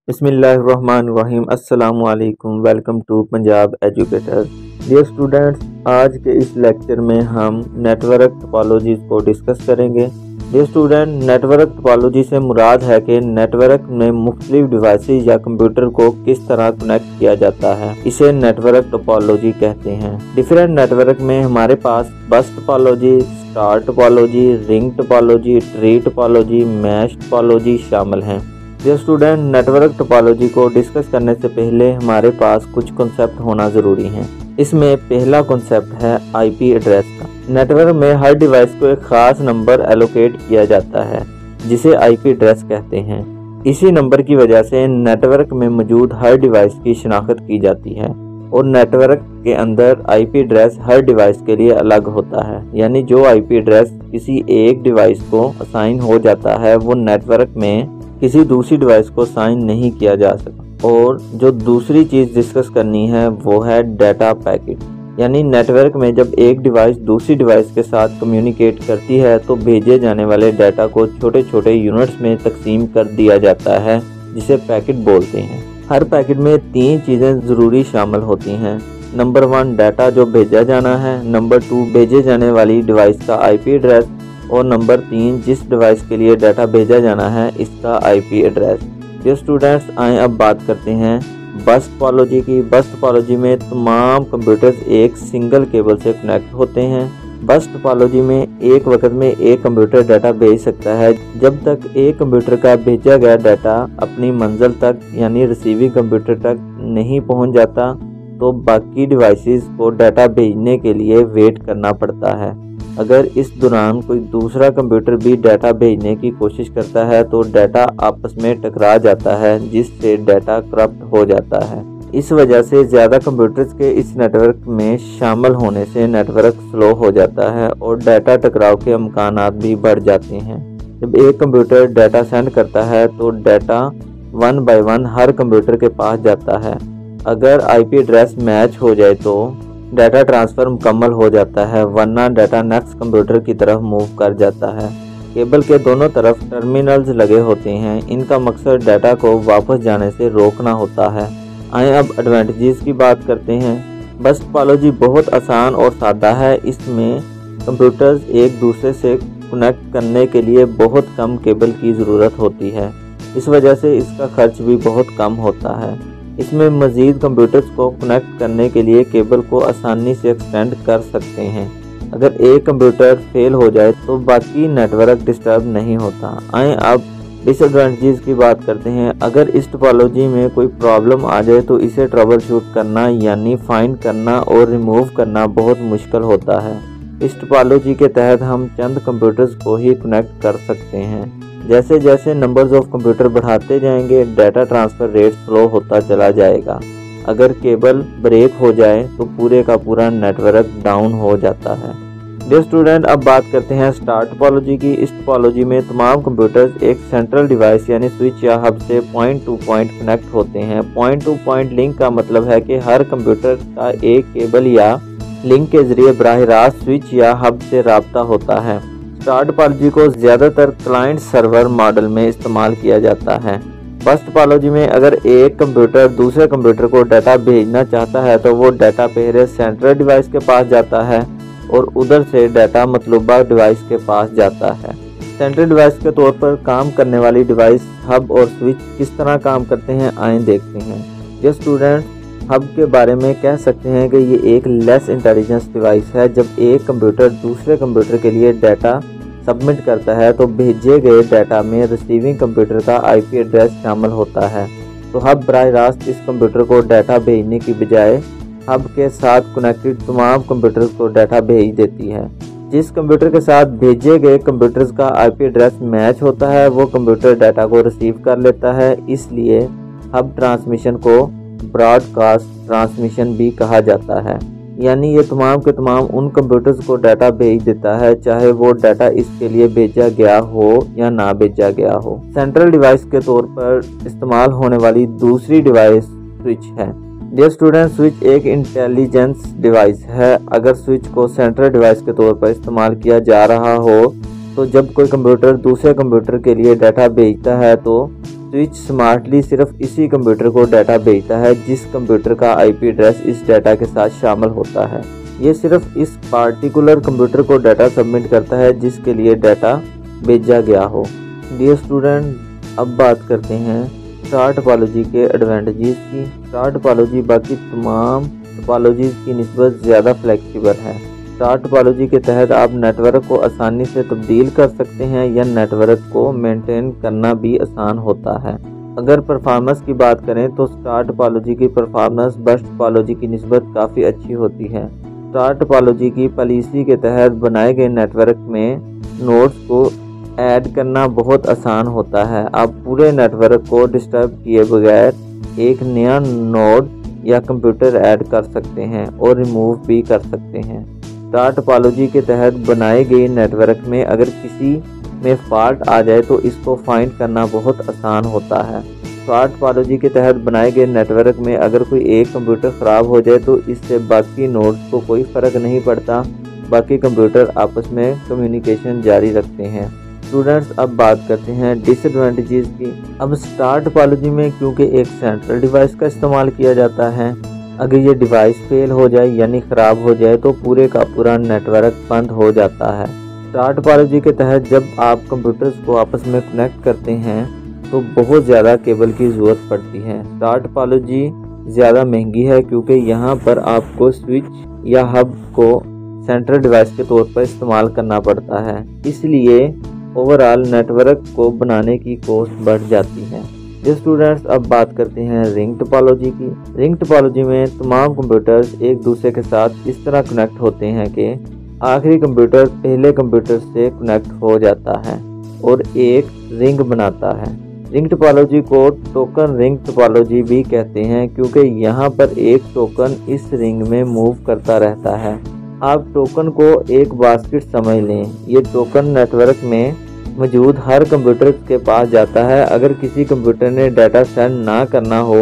बिस्मिल्लाहिर्रहमानिर्रहीम। अस्सलाम वालेकुम। Welcome to Punjab educator. Dear students, आज के इस लेक्चर में हम नेटवर्क टोपोलॉजीज को डिस्कस करेंगे। डियर स्टूडेंट, नेटवर्क टोपोलॉजी से मुराद है कि नेटवर्क में मुख्तलिफ डिवाइसेज या कंप्यूटर को किस तरह कनेक्ट किया जाता है, इसे नेटवर्क टोपोलॉजी कहते हैं। डिफरेंट नेटवर्क में हमारे पास bus topology, star topology, ring topology, tree topology, mesh topology शामिल हैं। डियर स्टूडेंट, नेटवर्क टोपोलॉजी को डिस्कस करने से पहले हमारे पास कुछ कॉन्सेप्ट होना ज़रूरी है। इसमें पहला कॉन्सेप्ट है आईपी एड्रेस का। नेटवर्क में हर डिवाइस को एक ख़ास नंबर एलोकेट किया जाता है जिसे आईपी एड्रेस कहते हैं। इसी नंबर की वजह से नेटवर्क में मौजूद हर डिवाइस की शनाख्त की जाती है और नेटवर्क के अंदर आईपी एड्रेस हर डिवाइस के लिए अलग होता है। यानी जो आईपी एड्रेस किसी एक डिवाइस को असाइन हो जाता है वो नेटवर्क में किसी दूसरी डिवाइस को साइन नहीं किया जा सकता। और जो दूसरी चीज़ डिस्कस करनी है वो है डाटा पैकेट। यानी नेटवर्क में जब एक डिवाइस दूसरी डिवाइस के साथ कम्युनिकेट करती है तो भेजे जाने वाले डाटा को छोटे छोटे यूनिट्स में तकसीम कर दिया जाता है जिसे पैकेट बोलते हैं। हर पैकेट में 3 चीज़ें ज़रूरी शामिल होती हैं। नंबर 1 डाटा जो भेजा जाना है, नंबर 2 भेजे जाने वाली डिवाइस का आईपी एड्रेस और नंबर 3 जिस डिवाइस के लिए डाटा भेजा जाना है इसका आईपी एड्रेस। ये स्टूडेंट्स, आए अब बात करते हैं बस टोपोलॉजी की। बस टोपोलॉजी में तमाम कंप्यूटर्स एक सिंगल केबल से कनेक्ट होते हैं। बस टोपोलॉजी में एक वक्त में एक कंप्यूटर डाटा भेज सकता है। जब तक एक कंप्यूटर का भेजा गया डाटा अपनी मंजिल तक यानी रिसीविंग कंप्यूटर तक नहीं पहुंच जाता तो बाकी डिवाइसेस को डाटा भेजने के लिए वेट करना पड़ता है। अगर इस दौरान कोई दूसरा कंप्यूटर भी डाटा भेजने की कोशिश करता है तो डाटा आपस में टकरा जाता है जिससे डाटा करप्ट हो जाता है। इस वजह से ज़्यादा कंप्यूटर्स के इस नेटवर्क में शामिल होने से नेटवर्क स्लो हो जाता है और डाटा टकराव के इम्कानात भी बढ़ जाते हैं। जब एक कंप्यूटर डाटा सेंड करता है तो डाटा 1 बाय 1 हर कंप्यूटर के पास जाता है। अगर आईपी एड्रेस मैच हो जाए तो डाटा ट्रांसफ़र मुकम्मल हो जाता है, वरना डाटा नेक्स्ट कंप्यूटर की तरफ मूव कर जाता है। केबल के दोनों तरफ टर्मिनल्स लगे होते हैं। इनका मकसद डाटा को वापस जाने से रोकना होता है। आइए अब एडवांटेजेस की बात करते हैं। बस टोपोलॉजी बहुत आसान और सादा है। इसमें कंप्यूटर्स एक दूसरे से कनेक्ट करने के लिए बहुत कम केबल की ज़रूरत होती है। इस वजह से इसका खर्च भी बहुत कम होता है। इसमें मज़ीद कंप्यूटर्स को कनेक्ट करने के लिए केबल को आसानी से एक्सटेंड कर सकते हैं। अगर एक कंप्यूटर फेल हो जाए तो बाकी नेटवर्क डिस्टर्ब नहीं होता। आए अब डिसएडवांटेजेस की बात करते हैं। अगर इस टोपोलॉजी में कोई प्रॉब्लम आ जाए तो इसे ट्रबल शूट करना यानी फाइंड करना और रिमूव करना बहुत मुश्किल होता है। इस टोपोलॉजी के तहत हम चंद कंप्यूटर्स को ही कनेक्ट कर सकते हैं। जैसे जैसे नंबर्स ऑफ कंप्यूटर बढ़ाते जाएंगे डाटा ट्रांसफ़र रेट स्लो होता चला जाएगा। अगर केबल ब्रेक हो जाए तो पूरे का पूरा नेटवर्क डाउन हो जाता है। डियर स्टूडेंट, अब बात करते हैं स्टार टोपोलॉजी की। इस टोपोलॉजी में तमाम कंप्यूटर्स एक सेंट्रल डिवाइस यानी स्विच या हब से पॉइंट टू पॉइंट कनेक्ट होते हैं। पॉइंट टू पॉइंट लिंक का मतलब है कि हर कंप्यूटर का एक केबल या लिंक के जरिए बराह रास्त स्विच या हब से राब्ता होता है। स्टार टोपोलॉजी को ज़्यादातर क्लाइंट सर्वर मॉडल में इस्तेमाल किया जाता है। बस टोपोलॉजी में अगर एक कंप्यूटर दूसरे कंप्यूटर को डाटा भेजना चाहता है तो वो डाटा पहले सेंट्रल डिवाइस के पास जाता है और उधर से डाटा मतलूबा डिवाइस के पास जाता है। सेंट्रल डिवाइस के तौर पर काम करने वाली डिवाइस हब और स्विच किस तरह काम करते हैं आइए देखते हैं। ये स्टूडेंट, हब के बारे में कह सकते हैं कि ये एक लेस इंटेलिजेंस डिवाइस है। जब एक कंप्यूटर दूसरे कंप्यूटर के लिए डाटा सबमिट करता है तो भेजे गए डाटा में रिसीविंग कंप्यूटर का आईपी एड्रेस शामिल होता है। तो हब बराह रास्त इस कंप्यूटर को डाटा भेजने की बजाय हब के साथ कनेक्टेड तमाम कंप्यूटर्स को डाटा भेज देती है। जिस कंप्यूटर के साथ भेजे गए कंप्यूटर्स का आईपी एड्रेस मैच होता है वो कंप्यूटर डाटा को रिसीव कर लेता है। इसलिए हब ट्रांसमिशन को ब्रॉडकास्ट ट्रांसमिशन भी कहा जाता है। यानी ये तमाम के तमाम उन कंप्यूटर्स को डाटा भेज देता है चाहे वो डाटा इसके लिए भेजा गया हो या ना भेजा गया हो। सेंट्रल डिवाइस के तौर पर इस्तेमाल होने वाली दूसरी डिवाइस स्विच है। डियर स्टूडेंट, स्विच एक इंटेलिजेंस डिवाइस है। अगर स्विच को सेंट्रल डिवाइस के तौर पर इस्तेमाल किया जा रहा हो तो जब कोई कंप्यूटर दूसरे कंप्यूटर के लिए डाटा भेजता है तो स्विच स्मार्टली सिर्फ इसी कंप्यूटर को डाटा भेजता है जिस कंप्यूटर का IP एड्रेस इस डाटा के साथ शामिल होता है। ये सिर्फ इस पार्टिकुलर कंप्यूटर को डाटा सबमिट करता है जिसके लिए डाटा भेजा गया हो। डियर स्टूडेंट, अब बात करते हैं स्टार टोपोलॉजी के एडवांटेजेस की। स्टार टोपोलॉजी बाकी तमाम टोपोलॉजीज की निस्बत ज़्यादा फ्लेक्सिबल है। स्टार टोपोलॉजी के तहत आप नेटवर्क को आसानी से तब्दील कर सकते हैं या नेटवर्क को मेंटेन करना भी आसान होता है। अगर परफॉर्मेंस की बात करें तो स्टार टोपोलॉजी की परफॉर्मेंस बस्ट टोपोलॉजी की निस्बत काफ़ी अच्छी होती है। स्टार टोपोलॉजी की पॉलिसी के तहत बनाए गए नेटवर्क में नोड्स को ऐड करना बहुत आसान होता है। आप पूरे नेटवर्क को डिस्टर्ब किए बगैर एक नया नोड या कंप्यूटर ऐड कर सकते हैं और रिमूव भी कर सकते हैं। स्टार टोपोलॉजी के तहत बनाए गए नेटवर्क में अगर किसी में फॉल्ट आ जाए तो इसको फाइंड करना बहुत आसान होता है। स्टार टोपोलॉजी के तहत बनाए गए नेटवर्क में अगर कोई एक कंप्यूटर ख़राब हो जाए तो इससे बाकी नोड्स को कोई फ़र्क नहीं पड़ता, बाकी कंप्यूटर आपस में कम्युनिकेशन जारी रखते हैं। स्टूडेंट्स, अब बात करते हैं डिसएडवांटेजेस की। अब स्टार टोपोलॉजी में क्योंकि एक सेंट्रल डिवाइस का इस्तेमाल किया जाता है, अगर ये डिवाइस फेल हो जाए यानी ख़राब हो जाए तो पूरे का पूरा नेटवर्क बंद हो जाता है। स्टार टोपोलॉजी के तहत जब आप कंप्यूटर्स को आपस में कनेक्ट करते हैं तो बहुत ज़्यादा केबल की ज़रूरत पड़ती है। स्टार टोपोलॉजी ज़्यादा महंगी है क्योंकि यहाँ पर आपको स्विच या हब को सेंट्रल डिवाइस के तौर पर इस्तेमाल करना पड़ता है, इसलिए ओवरऑल नेटवर्क को बनाने की कॉस्ट बढ़ जाती है। ये स्टूडेंट्स, अब बात करते हैं रिंग टोपोलॉजी की। रिंग टोपोलॉजी में तमाम कंप्यूटर्स एक दूसरे के साथ इस तरह कनेक्ट होते हैं कि आखिरी कंप्यूटर पहले कंप्यूटर से कनेक्ट हो जाता है और एक रिंग बनाता है। रिंग टोपोलॉजी को टोकन रिंग टोपोलॉजी भी कहते हैं क्योंकि यहाँ पर एक टोकन इस रिंग में मूव करता रहता है। आप टोकन को एक बास्केट समझ लें। ये टोकन नेटवर्क में मौजूद हर कंप्यूटर के पास जाता है। अगर किसी कंप्यूटर ने डाटा सेंड ना करना हो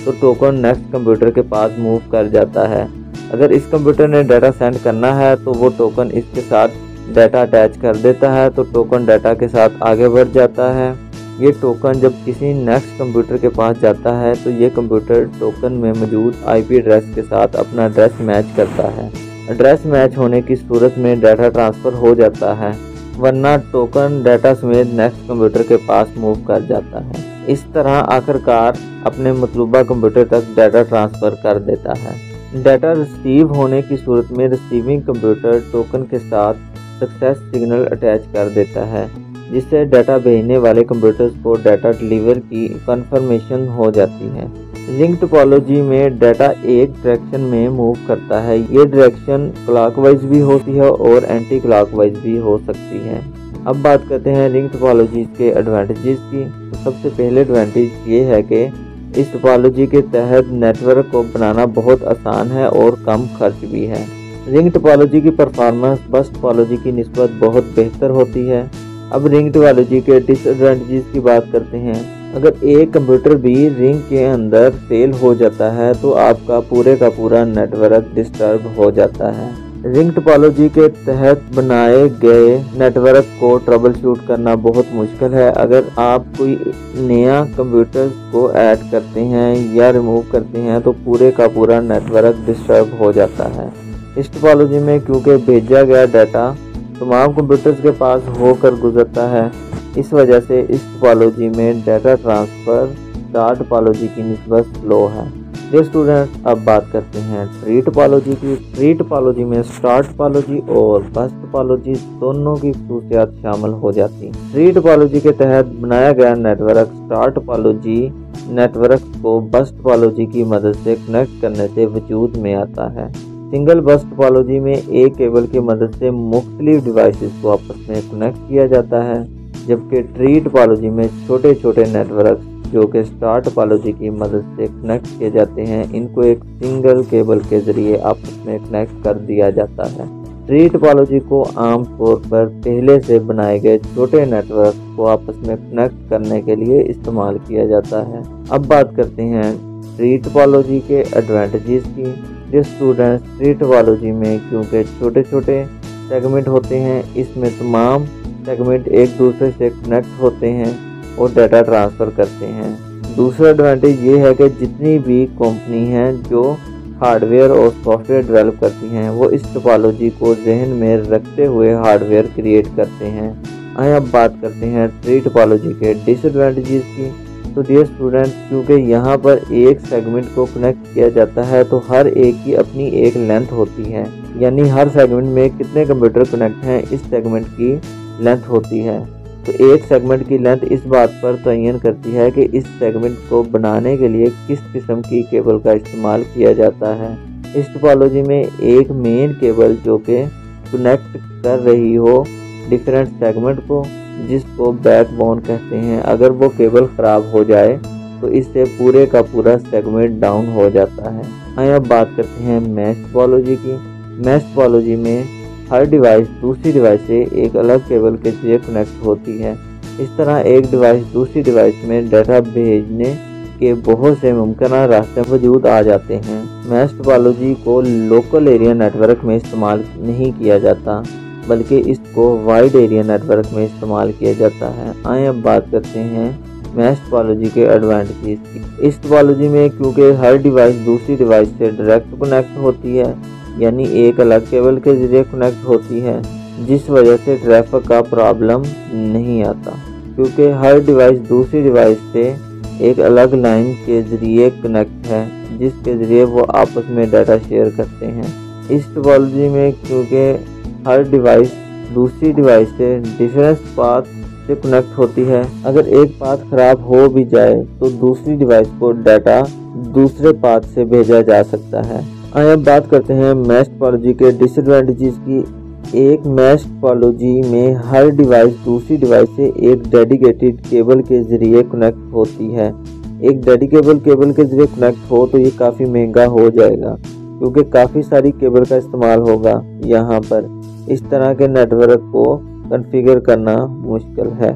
तो टोकन नेक्स्ट कंप्यूटर के पास मूव कर जाता है। अगर इस कंप्यूटर ने डाटा सेंड करना है तो वो टोकन इसके साथ डाटा अटैच कर देता है तो टोकन डाटा के साथ आगे बढ़ जाता है। ये टोकन जब किसी नेक्स्ट कंप्यूटर के पास जाता है तो ये कंप्यूटर टोकन में मौजूद IP एड्रेस के साथ अपना एड्रेस मैच करता है। एड्रेस मैच होने की सूरत में डाटा ट्रांसफ़र हो जाता है, वरना टोकन डाटा समेत नेक्स्ट कंप्यूटर के पास मूव कर जाता है। इस तरह आखिरकार अपने मतलूबा कंप्यूटर तक डाटा ट्रांसफ़र कर देता है। डाटा रिसीव होने की सूरत में रिसीविंग कंप्यूटर टोकन के साथ सक्सेस सिग्नल अटैच कर देता है, जिससे डाटा भेजने वाले कंप्यूटर्स को डाटा डिलीवर की कंफर्मेशन हो जाती है। रिंग टोपोलॉजी में डाटा एक डायरेक्शन में मूव करता है। ये डायरेक्शन क्लॉकवाइज भी होती है और एंटी क्लॉकवाइज भी हो सकती है। अब बात करते हैं रिंग टोपोलॉजी के एडवांटेजेस की। तो सबसे पहले एडवांटेज ये है कि इस टोपोलॉजी के तहत नेटवर्क को बनाना बहुत आसान है और कम खर्च भी है। रिंग टोपोलॉजी की परफॉर्मेंस बस्ट टोपोलॉजी की निस्बत बहुत बेहतर होती है। अब रिंग टोपोलॉजी के डिसएडवांटेजेस की बात करते हैं। अगर एक कंप्यूटर भी रिंग के अंदर फेल हो जाता है तो आपका पूरे का पूरा नेटवर्क डिस्टर्ब हो जाता है। रिंग टोपोलॉजी के तहत बनाए गए नेटवर्क को ट्रबल शूट करना बहुत मुश्किल है। अगर आप कोई नया कंप्यूटर को ऐड करते हैं या रिमूव करते हैं तो पूरे का पूरा नेटवर्क डिस्टर्ब हो जाता है। इस टोपोलॉजी में क्योंकि भेजा गया डाटा तमाम कंप्यूटर्स के पास होकर गुजरता है, इस वजह से इस टोपोलॉजी में डाटा ट्रांसफ़र स्टार टोपोलॉजी की निस्बत स्लो है। ये स्टूडेंट्स, अब बात करते हैं ट्री टोपोलॉजी की। ट्री टोपोलॉजी में स्टार टोपोलॉजी और बस्ट टोपोलॉजी दोनों की खसूसियात शामिल हो जाती हैं। ट्री टोपोलॉजी के तहत बनाया गया नेटवर्क स्टार टोपोलॉजी नेटवर्क को बस्ट टोपोलॉजी की मदद से कनेक्ट करने से वजूद में आता है। सिंगल बस टोपोलॉजी में एक केबल की मदद से मुख्तलिफ डिवाइसेस को आपस में कनेक्ट किया जाता है, जबकि ट्री टोपोलॉजी में छोटे छोटे नेटवर्क जो कि स्टार टोपोलॉजी की मदद से कनेक्ट किए जाते हैं, इनको एक सिंगल केबल के ज़रिए आपस में कनेक्ट कर दिया जाता है। ट्री टोपोलॉजी को आम तौर पर पहले से बनाए गए छोटे नेटवर्क को आपस में कनेक्ट करने के लिए इस्तेमाल किया जाता है। अब बात करते हैं ट्री टोपोलॉजी के एडवांटेजेस की। जिस स्टूडेंट्स ट्री टोपोलॉजी में क्योंकि छोटे छोटे सेगमेंट होते हैं, इसमें तमाम सेगमेंट एक दूसरे से कनेक्ट होते हैं, और डाटा ट्रांसफ़र करते हैं। दूसरा एडवांटेज ये है कि जितनी भी कंपनी हैं जो हार्डवेयर और सॉफ्टवेयर डेवलप करती हैं वो इस टोपोलॉजी को जहन में रखते हुए हार्डवेयर क्रिएट करते हैं। आइए अब बात करते हैं ट्री टोपोलॉजी के डिसएडवांटेजेस की। तो डियर स्टूडेंट, क्योंकि यहाँ पर एक सेगमेंट को कनेक्ट किया जाता है तो हर एक की अपनी एक लेंथ होती है, यानी हर सेगमेंट में कितने कंप्यूटर कनेक्ट हैं इस सेगमेंट की लेंथ होती है। तो एक सेगमेंट की लेंथ इस बात पर तयन करती है कि इस सेगमेंट को बनाने के लिए किस किस्म की केबल का इस्तेमाल किया जाता है। इस टोपोलॉजी में एक मेन केबल जो कि कनेक्ट कर रही हो डिफरेंट सेगमेंट को, जिसको बैकबोन कहते हैं, अगर वो केबल ख़राब हो जाए तो इससे पूरे का पूरा सेगमेंट डाउन हो जाता है। आइए अब बात करते हैं मैश टोपोलॉजी की। मैश टोपोलॉजी में हर डिवाइस दूसरी डिवाइस से एक अलग केबल के जरिए कनेक्ट होती है। इस तरह एक डिवाइस दूसरी डिवाइस में डाटा भेजने के बहुत से मुमकिन रास्ते वजूद आ जाते हैं। मैश टोपोलॉजी को लोकल एरिया नेटवर्क में इस्तेमाल नहीं किया जाता, बल्कि इसको वाइड एरिया नेटवर्क में इस्तेमाल किया जाता है। आइए अब बात करते हैं मैश टोपोलॉजी के एडवांटेजेस की। इस टोपोलॉजी में क्योंकि हर डिवाइस दूसरी डिवाइस से डायरेक्ट कनेक्ट होती है, यानी एक अलग केबल के जरिए कनेक्ट होती है, जिस वजह से ट्रैफिक का प्रॉब्लम नहीं आता, क्योंकि हर डिवाइस दूसरी डिवाइस से एक अलग लाइन के जरिए कनेक्ट है, जिसके जरिए वो आपस में डाटा शेयर करते हैं। इस टोपोलॉजी में क्योंकि हर डिवाइस दूसरी डिवाइस से डिफरेंट पाथ से कनेक्ट होती है, अगर एक पाथ खराब हो भी जाए तो दूसरी डिवाइस को डाटा दूसरे पाथ से भेजा जा सकता है। आइए अब बात करते हैं मैश टोपोलॉजी के डिसएडवांटेजेस की। एक मैश टोपोलॉजी में हर डिवाइस दूसरी डिवाइस से एक डेडिकेटेड केबल के जरिए कनेक्ट होती है। एक डेडिकेबल केबल के जरिए कनेक्ट हो तो ये काफ़ी महंगा हो जाएगा, क्योंकि काफ़ी सारी केबल का इस्तेमाल होगा यहाँ पर। इस तरह के नेटवर्क को कॉन्फ़िगर करना मुश्किल है।